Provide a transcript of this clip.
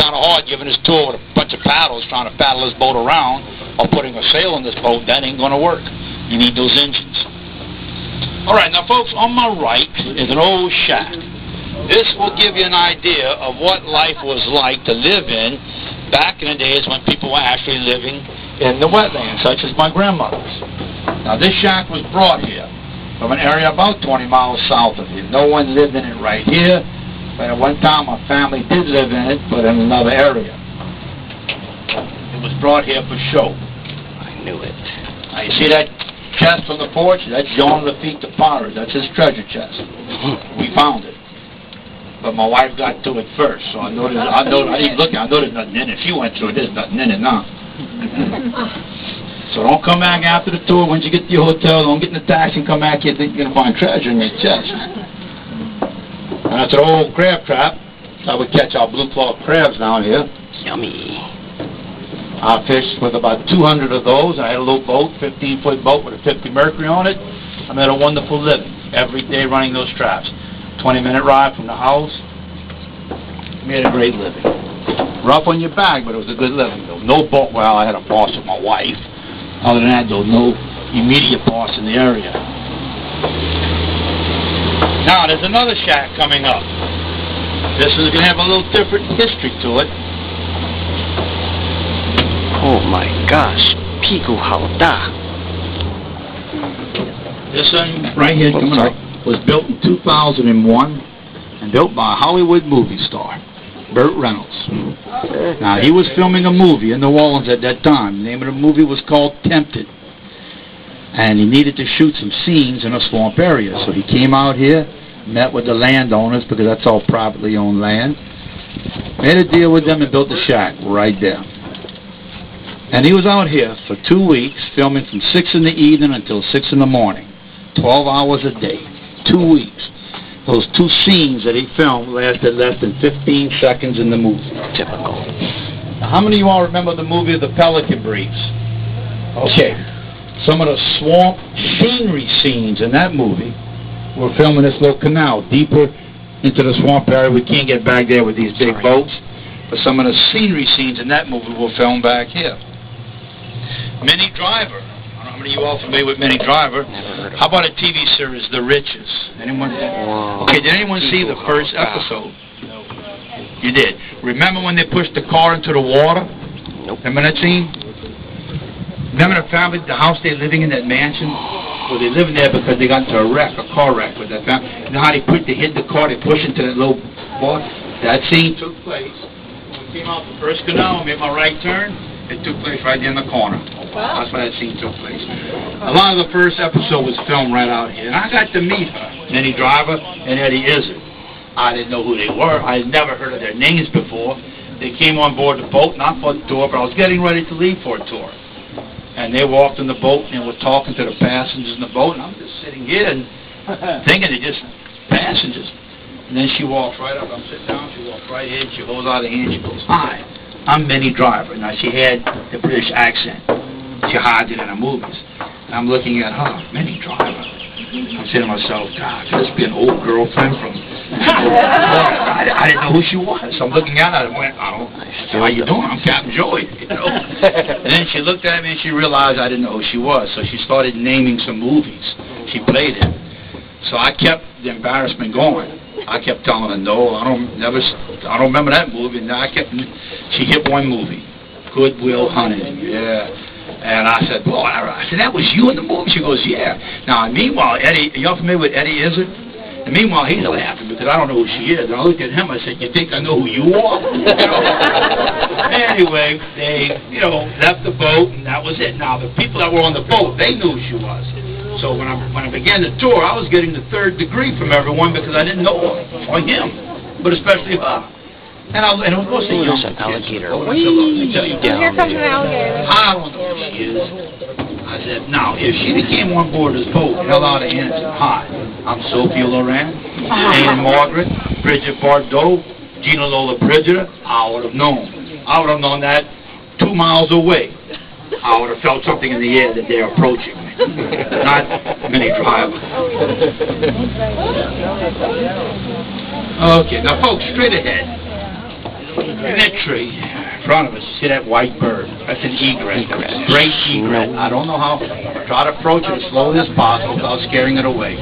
kind of hard giving this tour with a bunch of paddles, trying to paddle this boat around, or putting a sail on this boat. That ain't going to work. You need those engines. All right, now, folks, on my right is an old shack. This will give you an idea of what life was like to live in back in the days when people were actually living in the wetlands, such as my grandmother's. Now, this shack was brought here from an area about 20 miles south of here. No one lived in it right here, but at one time my family did live in it, but in another area. It was brought here for show. I knew it. Now, you see that chest on the porch? That's John Lafitte the pirate. That's his treasure chest. We found it. But my wife got to it first, so I know there's nothing in it. She went through it, there's nothing in it now. So don't come back after the tour. Once you get to your hotel, don't get in the taxi and come back here thinking you're going to find treasure in your chest. And that's an old crab trap. I would catch our blue claw crabs down here. Yummy. I fished with about 200 of those. I had a little boat, 15-foot boat with a 50 Mercury on it. I made a wonderful living every day running those traps. 20-minute ride from the house. Made a great living. Rough on your back, but it was a good living, though. No boat. Well, I had a boss with my wife. Other than that, though, no immediate boss in the area. Now, there's another shack coming up. This is going to have a little different history to it. Oh my gosh, 屁股好大. This one right here coming up was built in 2001 and built by a Hollywood movie star, Burt Reynolds. Now, he was filming a movie in New Orleans at that time. The name of the movie was called Tempted. And he needed to shoot some scenes in a swamp area. So he came out here, met with the landowners, because that's all privately owned land, made a deal with them and built the shack right there. And he was out here for 2 weeks, filming from 6 in the evening until 6 in the morning. 12 hours a day. 2 weeks. Those 2 scenes that he filmed lasted less than 15 seconds in the movie. Typical. Now, how many of you all remember the movie The Pelican Briefs? Okay. Some of the swamp scenery scenes in that movie were filmed in this little canal, deeper into the swamp area. We can't get back there with these big boats. But some of the scenery scenes in that movie were filmed back here. Minnie Driver. I don't know how many of you all familiar with Minnie Driver. How about a TV series, The Riches? Anyone? Okay, did anyone see the first episode? You did. Remember when they pushed the car into the water? Nope. Remember that scene? Remember the family, the house they're living in, that mansion? Well, they lived there because they got into a wreck, a car wreck with that family. You know how they hit the car, they push into that little boat? That scene took place. When we came out the first canal and made my right turn, it took place right there in the corner. Wow. That's where that scene took place. A lot of the first episode was filmed right out here. And I got to meet her, Minnie Driver and Eddie Izzard. I didn't know who they were. I had never heard of their names before. They came on board the boat, not for the tour, but I was getting ready to leave for a tour. And they walked in the boat and were talking to the passengers in the boat. And I'm just sitting here and thinking they're just passengers. And then she walks right up. I'm sitting down. She walks right in. She holds out her hand. She goes, "Hi, I'm Minnie Driver." Now, she had the British accent. She hides it in her movies. And I'm looking at her, Minnie Driver. I'm saying to myself, God, could this be an old girlfriend from I didn't know who she was. So I'm looking at her and went, "Oh, how you doing? I'm Captain Joey." You know? And then she looked at me and she realized I didn't know who she was. So she started naming some movies she played in. So I kept the embarrassment going. I kept telling her, "No, I don't remember that movie." And she hit one movie, Good Will Hunting. Yeah. And I said, "Boy," I said, "that was you in the movie?" She goes, "Yeah." Now, meanwhile, Eddie, are y'all familiar with Eddie Izzard? And meanwhile, he's laughing because I don't know who she is. And I looked at him, I said, "You think I know who you are?" Anyway, they, left the boat, and that was it. Now, the people that were on the boat, they knew who she was. So when I began the tour, I was getting the third degree from everyone because I didn't know her or him, but especially her. And it was mostly young kids. Alligator. So I said, "Look, let me tell you Here comes an alligator. I don't know who she is." I said, "Now, if she came on board this boat, held out her hand and said, 'Hi, I'm Sophia Loren, Anne Margaret, Bridget Bardot, Gina Lola Brigida,' I would have known. I would have known that 2 miles away. I would have felt something in the air that they're approaching me. Not Minnie Driver." Okay, now folks, straight ahead. In that tree in front of us, you see that white bird? That's an egret. Egret. Great egret. I don't know how. Try to approach it as slowly as possible without scaring it away.